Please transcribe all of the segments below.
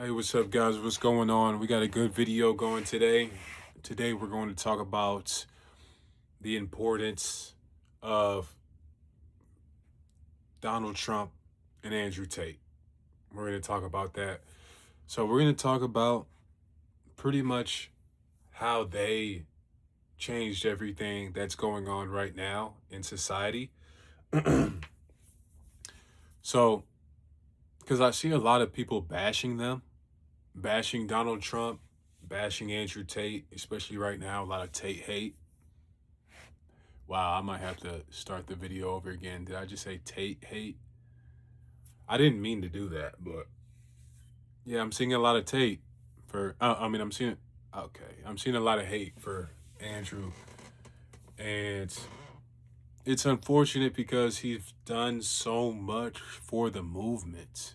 Hey, what's up, guys? What's going on? We got a good video going today. Today, we're going to talk about the importance of Donald Trump and Andrew Tate. We're going to talk about that. So, we're going to talk about pretty much how they changed everything that's going on right now in society. So, because I see a lot of people bashing them, bashing Donald Trump, bashing Andrew Tate, especially right now, a lot of Tate hate. Wow, I might have to start the video over again. Did I just say Tate hate? I didn't mean to do that, but yeah, I'm seeing a lot of Tate for. I'm seeing. Okay, I'm seeing a lot of hate for Andrew, and it's unfortunate because he's done so much for the movement.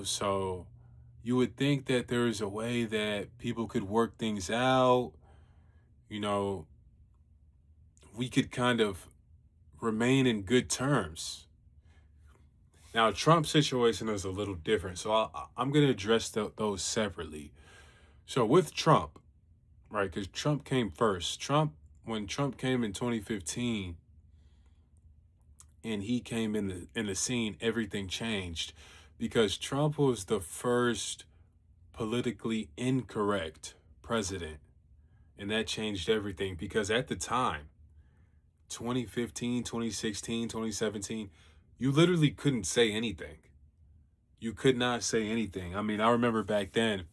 So you would think that there is a way that people could work things out. You know, we could kind of remain in good terms. Now, Trump's situation is a little different, so I'm going to address those separately. So with Trump, right, because Trump came first. When Trump came in 2015 and he came in the scene, everything changed because Trump was the first politically incorrect president, and that changed everything because at the time, 2015, 2016, 2017, you literally couldn't say anything. You could not say anything. I mean, I remember back then,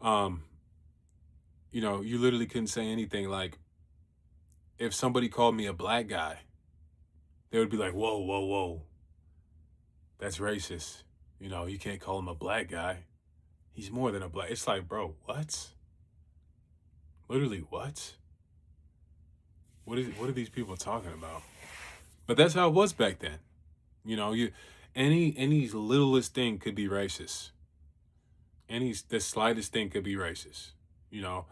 um, you literally couldn't say anything. Like, if somebody called me a black guy, they would be like, whoa, whoa, whoa, that's racist. You can't call him a black guy. He's more than a black. It's like, bro, what? Literally, what? What are these people talking about? But that's how it was back then. Any littlest thing could be racist. The slightest thing could be racist. You know,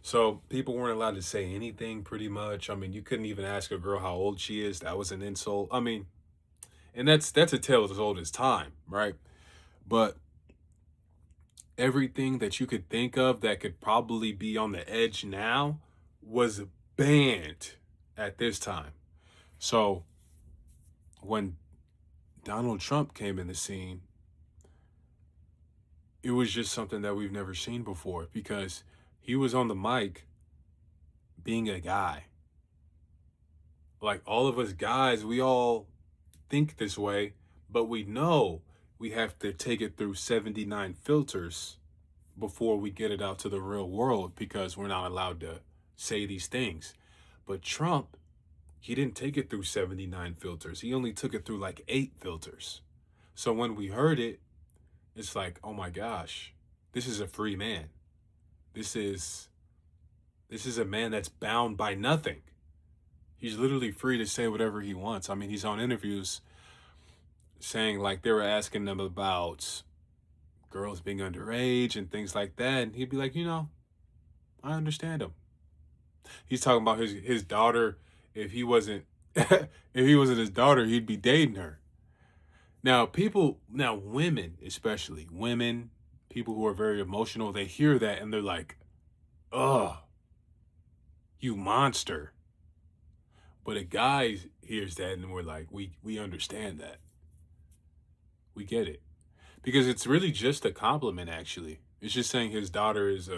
so people weren't allowed to say anything pretty much. I mean, you couldn't even ask a girl how old she is. That was an insult. I mean, and that's a tale as old as time, right? But everything that you could think of that could probably be on the edge now was banned at this time. So when Donald Trump came in the scene, it was just something that we've never seen before because he was on the mic being a guy. Like all of us guys, we all think this way, but we know we have to take it through 79 filters before we get it out to the real world because we're not allowed to say these things. But Trump, he didn't take it through 79 filters. He only took it through like 8 filters. So when we heard it, it's like, oh my gosh, this is a free man. This is a man that's bound by nothing. He's literally free to say whatever he wants. I mean, he's on interviews saying like they were asking them about girls being underage and things like that. And he'd be like, I understand him. He's talking about his daughter. If he wasn't if he wasn't his daughter, he'd be dating her. Now women, especially women, people who are very emotional, they hear that and they're like, "Ugh, you monster." But a guy hears that and we're like, we understand that. We get it. Because it's really just a compliment actually. It's just saying his daughter is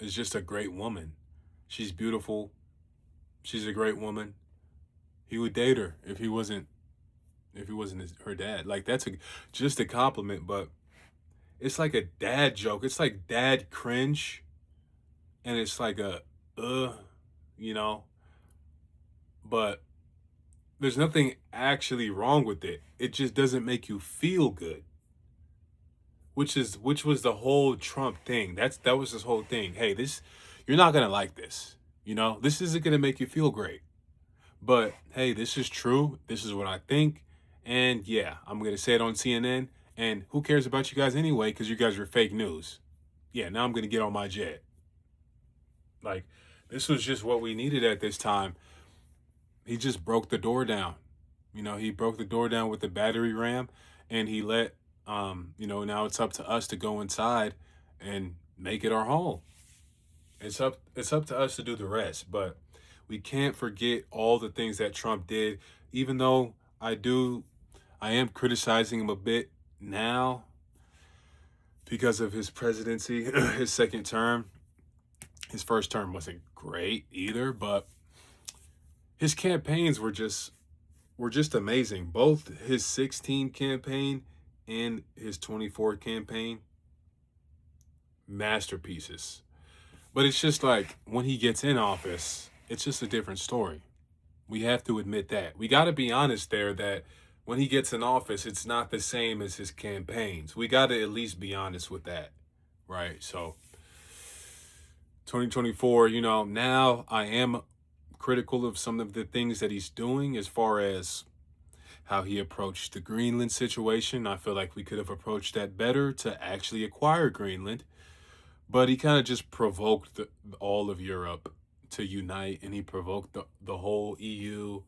just a great woman. She's beautiful. She's a great woman. He would date her if he wasn't her dad. Like that's just a compliment, but it's like a dad joke. It's like dad cringe, and it's like a you know. But there's nothing actually wrong with it. It just doesn't make you feel good. Which was the whole Trump thing. That was his whole thing. Hey, you're not gonna like this. This isn't gonna make you feel great. But hey, this is true. This is what I think. And yeah, I'm going to say it on CNN. And who cares about you guys anyway? Because you guys are fake news. Yeah, now I'm going to get on my jet. Like, this was just what we needed at this time. He just broke the door down. He broke the door down with the battery ram. And he let Now it's up to us to go inside and make it our home. It's up to us to do the rest, but we can't forget all the things that Trump did, even though I am criticizing him a bit now because of his presidency, his second term. His first term wasn't great either, but his campaigns were just amazing. Both his 16 campaign and his 24 campaign, masterpieces. But it's just like when he gets in office, it's just a different story. We have to admit that. We got to be honest there that when he gets in office, it's not the same as his campaigns. We got to at least be honest with that, right? So 2024, now I am critical of some of the things that he's doing as far as how he approached the Greenland situation. I feel like we could have approached that better to actually acquire Greenland, but he kind of just provoked all of Europe to unite, and he provoked the whole EU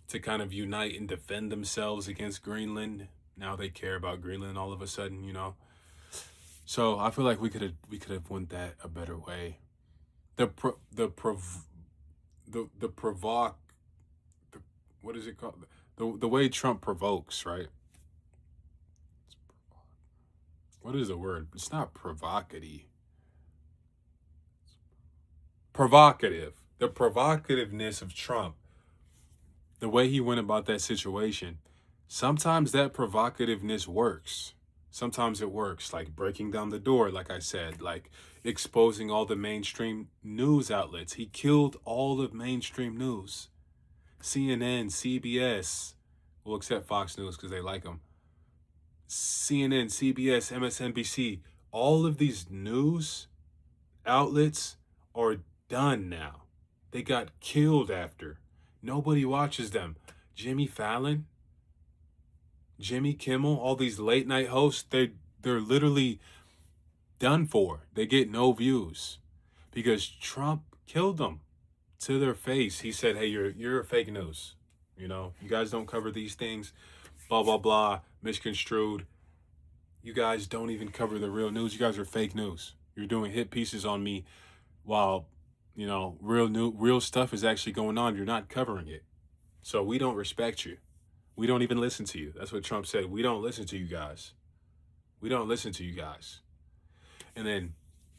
to kind of unite and defend themselves against Greenland. Now they care about Greenland all of a sudden. So I feel like we could have went that a better way. The pro, the provoc the, what is it called? The way Trump provokes, right? What is the word? It's not provocative. Provocative. The provocativeness of Trump, the way he went about that situation, sometimes that provocativeness works. Sometimes it works, like breaking down the door, like I said, like exposing all the mainstream news outlets. He killed all of mainstream news. CNN, CBS, well, except Fox News because they like him. CNN, CBS, MSNBC, all of these news outlets are done now. They got killed after. Nobody watches them. Jimmy Fallon, Jimmy Kimmel, all these late night hosts, they're literally done for. They get no views because Trump killed them to their face. He said, "Hey, you're fake news. You guys don't cover these things. Blah blah blah. Misconstrued. You guys don't even cover the real news. You guys are fake news. You're doing hit pieces on me while real stuff is actually going on. You're not covering it. So we don't respect you. We don't even listen to you." That's what Trump said. We don't listen to you guys. We don't listen to you guys. And then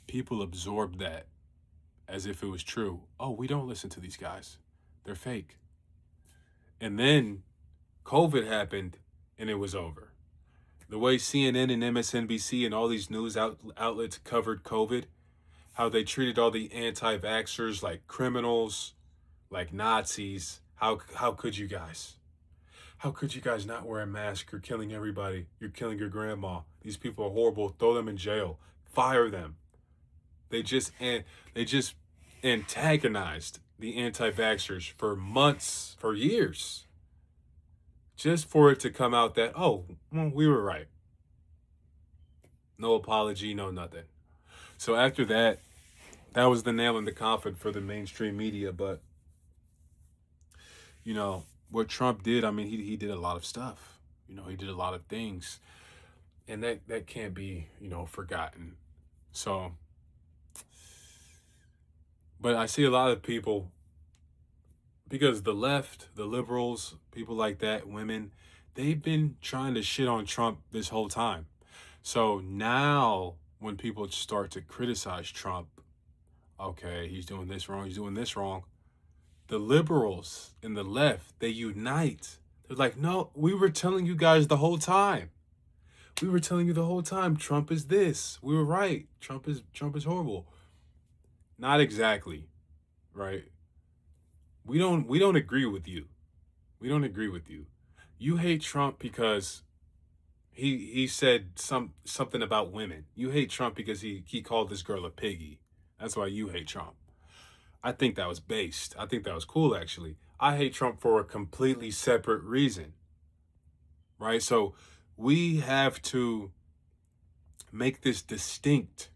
people absorb that as if it was true. Oh, we don't listen to these guys. They're fake. And then COVID happened and it was over. The way CNN and MSNBC and all these news outlets covered COVID, how they treated all the anti-vaxxers like criminals, like Nazis. How could you guys? How could you guys not wear a mask? You're killing everybody. You're killing your grandma. These people are horrible. Throw them in jail. Fire them. They just antagonized the anti-vaxxers for months, for years, just for it to come out that, oh, well, we were right. No apology, no nothing. So after that, that was the nail in the coffin for the mainstream media. But what Trump did, I mean, he did a lot of stuff. He did a lot of things, and that can't be forgotten. So, but I see a lot of people, because the left, the liberals, people like that, women, they've been trying to shit on Trump this whole time. So now when people start to criticize Trump, okay, he's doing this wrong, he's doing this wrong, the liberals and the left, they unite. They're like, no, we were telling you guys the whole time. We were telling you the whole time, Trump is this. We were right. Trump is horrible. Not exactly, right? We don't agree with you. We don't agree with you. You hate Trump because he said something about women. You hate Trump because he called this girl a piggy. That's why you hate Trump. I think that was based. I think that was cool, actually. I hate Trump for a completely separate reason, right? So we have to make this distinct.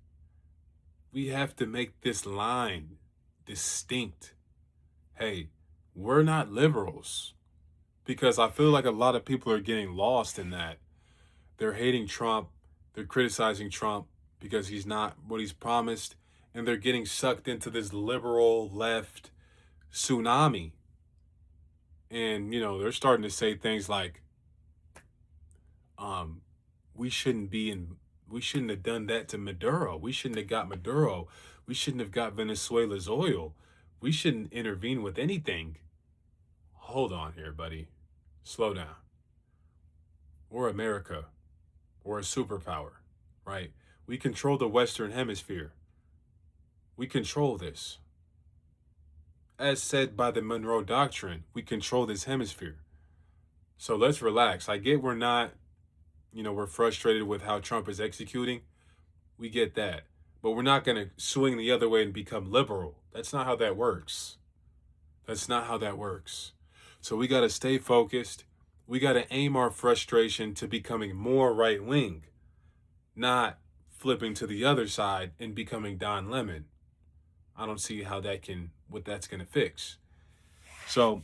We have to make this line distinct. Hey, we're not liberals, because I feel like a lot of people are getting lost in that. They're hating Trump. They're criticizing Trump because he's not what he's promised. And they're getting sucked into this liberal left tsunami. And, they're starting to say things like, um, we shouldn't have done that to Maduro. We shouldn't have got Maduro. We shouldn't have got Venezuela's oil. We shouldn't intervene with anything. Hold on here, buddy. Slow down. We're America. We're a superpower, right? We control the Western Hemisphere. We control this. As said by the Monroe Doctrine, we control this hemisphere. So let's relax. I get we're not, we're frustrated with how Trump is executing. We get that. But we're not going to swing the other way and become liberal. That's not how that works. That's not how that works. So we got to stay focused. We got to aim our frustration to becoming more right wing, not flipping to the other side and becoming Don Lemon. I don't see how what that's going to fix. So,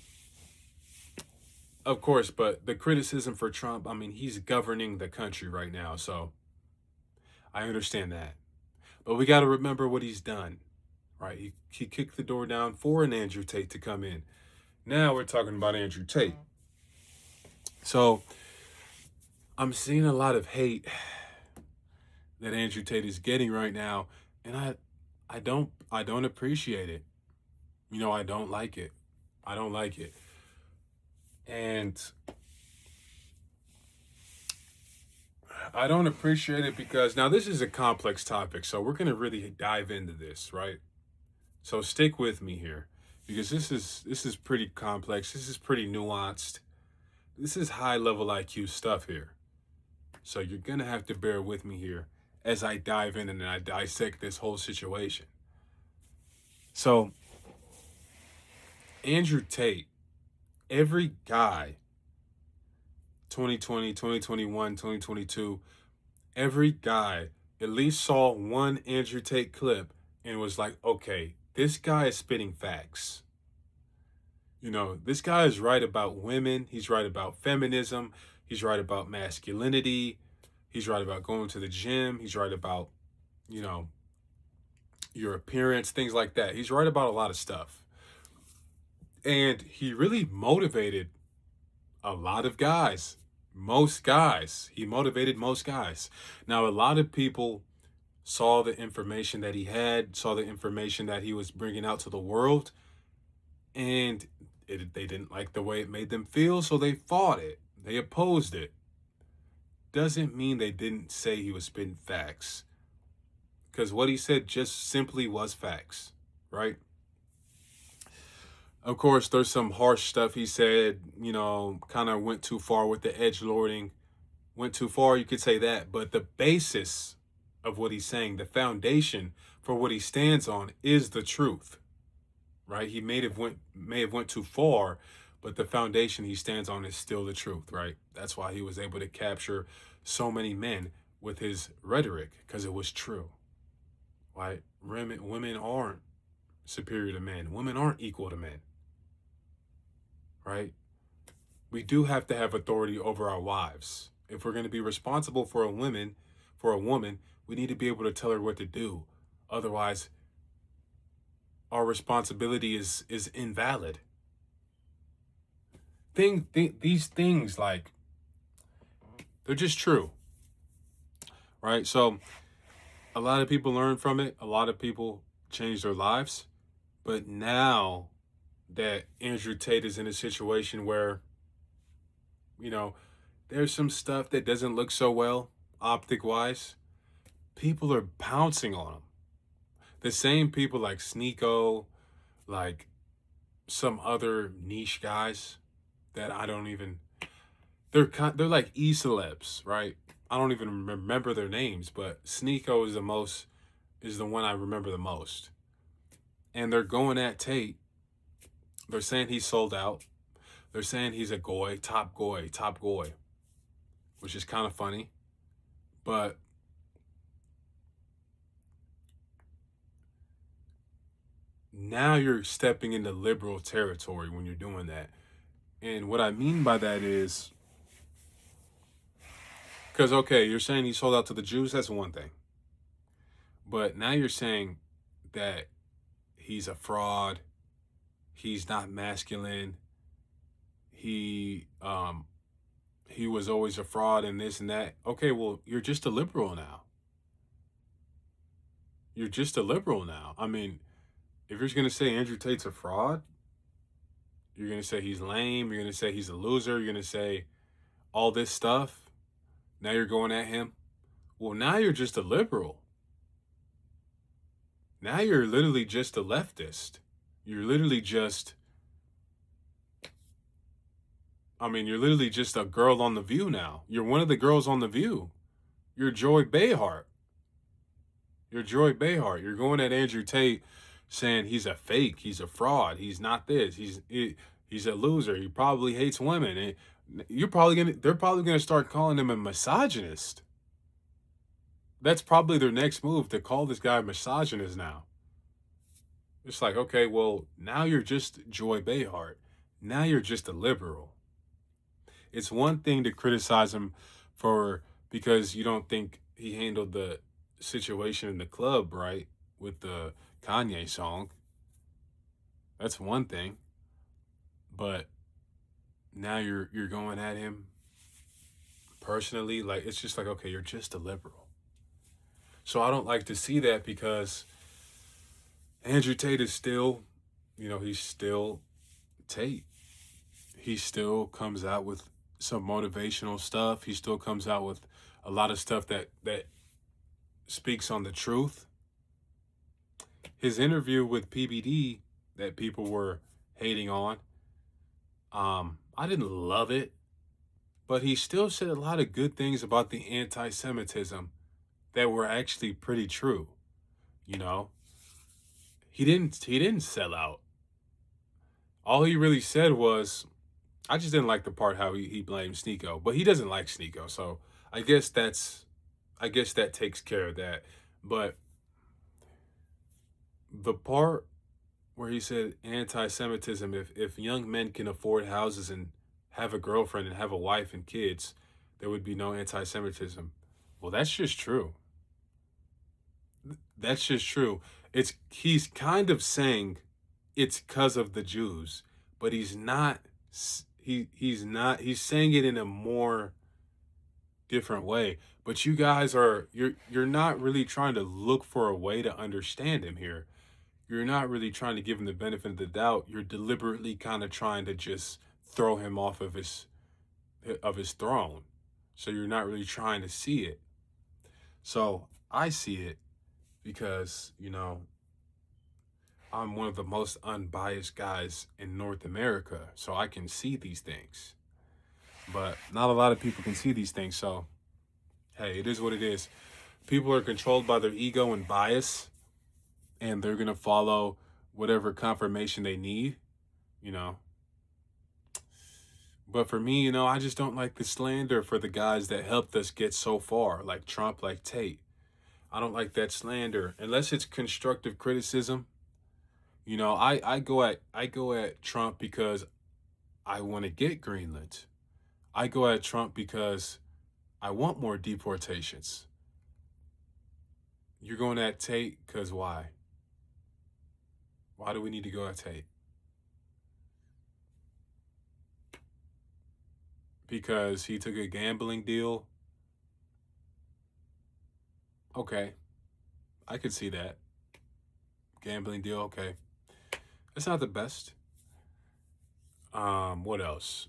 of course, but the criticism for Trump, he's governing the country right now. So I understand that. But we got to remember what he's done, right? He kicked the door down for an Andrew Tate to come in. Now we're talking about Andrew Tate. So I'm seeing a lot of hate that Andrew Tate is getting right now, and I don't appreciate it. I don't like it. I don't like it. And I don't appreciate it because now this is a complex topic, so we're going to really dive into this, right? So stick with me here because this is pretty complex. This is pretty nuanced. This is high level IQ stuff here. So you're going to have to bear with me here as I dive in and I dissect this whole situation. So Andrew Tate, every guy, 2020, 2021, 2022, every guy at least saw one Andrew Tate clip and was like, okay, this guy is spitting facts. This guy is right about women. He's right about feminism. He's right about masculinity. He's right about going to the gym. He's right about, your appearance, things like that. He's right about a lot of stuff. And he really motivated a lot of guys. Most guys. He motivated most guys. Now, a lot of people saw the information that he had, saw the information that he was bringing out to the world, and they didn't like the way it made them feel, so they fought it. They opposed it. Doesn't mean they didn't say he was spitting facts. Because what he said just simply was facts, right? Of course, there's some harsh stuff he said, kind of went too far with the edgelording. Went too far, you could say that. But the basis of what he's saying, the foundation for what he stands on is the truth, right? He may have went too far, but the foundation he stands on is still the truth, right? That's why he was able to capture so many men with his rhetoric, because it was true, right? Women aren't superior to men. Women aren't equal to men, right? We do have to have authority over our wives. If we're going to be responsible for a woman, we need to be able to tell her what to do. Otherwise, our responsibility is invalid. These things, like, they're just true, right? So a lot of people learn from it. A lot of people change their lives. But now that Andrew Tate is in a situation where, there's some stuff that doesn't look so well, optic-wise, people are pouncing on him. The same people like Sneeko, like some other niche guys that I don't even, they're like e-celebs, right? I don't even remember their names, but Sneeko is the one I remember the most. And they're going at Tate. They're saying he's sold out. They're saying he's a top goy, which is kind of funny. But now you're stepping into liberal territory when you're doing that. And what I mean by that is, Because, okay, you're saying he sold out to the Jews. That's one thing. But now you're saying that he's a fraud. He's not masculine. He he was always a fraud and this and that. Okay, well, you're just a liberal now. You're just a liberal now. I mean, if you're going to say Andrew Tate's a fraud, you're going to say he's lame. You're going to say he's a loser. You're going to say all this stuff. Now you're going at him. Well, now you're just a liberal. Now you're literally just a leftist. You're literally just, you're literally just a girl on The View now. You're one of the girls on The View. You're Joy Behar. You're Joy Behar. You're going at Andrew Tate saying he's a fake. He's a fraud. He's not this. He's a loser. He probably hates women. And they're probably gonna start calling him a misogynist. That's probably their next move, to call this guy a misogynist now. It's like, okay, well, now you're just Joy Behar. Now you're just a liberal. It's one thing to criticize him because you don't think he handled the situation in the club right with the Kanye song. That's one thing. But now you're going at him personally. Like, it's just like, okay, you're just a liberal. So I don't like to see that, because Andrew Tate is still, he's still Tate. He still comes out with some motivational stuff. He still comes out with a lot of stuff that speaks on the truth. His interview with PBD that people were hating on, I didn't love it, but he still said a lot of good things about the anti-Semitism that were actually pretty true. He didn't sell out. All he really said was, I just didn't like the part how he blamed Sneeko, but he doesn't like Sneeko, so I guess that takes care of that. But the part where he said anti-Semitism, if young men can afford houses and have a girlfriend and have a wife and kids, there would be no anti-Semitism. Well, that's just true. That's just true. He's kind of saying it's because of the Jews, but he's not. He's saying it in a more different way. But you guys you're not really trying to look for a way to understand him here. You're not really trying to give him the benefit of the doubt. You're deliberately kind of trying to just throw him off of his throne. So you're not really trying to see it. So I see it because, I'm one of the most unbiased guys in North America. So I can see these things. But not a lot of people can see these things. So, hey, it is what it is. People are controlled by their ego and bias, and they're going to follow whatever confirmation they need, But for me, I just don't like the slander for the guys that helped us get so far, like Trump, like Tate. I don't like that slander unless it's constructive criticism. I go at Trump because I want to get Greenland. I go at Trump because I want more deportations. You're going at Tate because why? Why do we need to go at Tate? Because he took a gambling deal? Okay. I could see that. Gambling deal, okay. It's not the best. What else?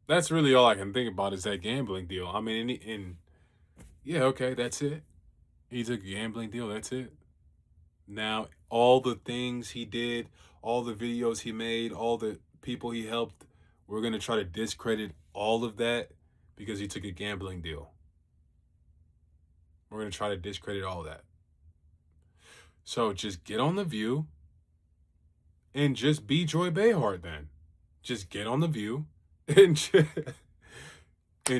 That's really all I can think about is that gambling deal. Yeah, okay, that's it. He took a gambling deal, that's it. Now, all the things he did, all the videos he made, all the people he helped, we're going to try to discredit all of that because he took a gambling deal. We're going to try to discredit all that. So just get on The View and just be Joy Behar then. Just get on The View and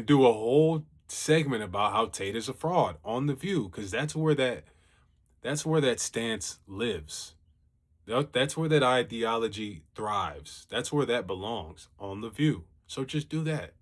do a whole segment about how Tate is a fraud on The View, because that's where that stance lives. That's where that ideology thrives. That's where that belongs, on The View. So just do that.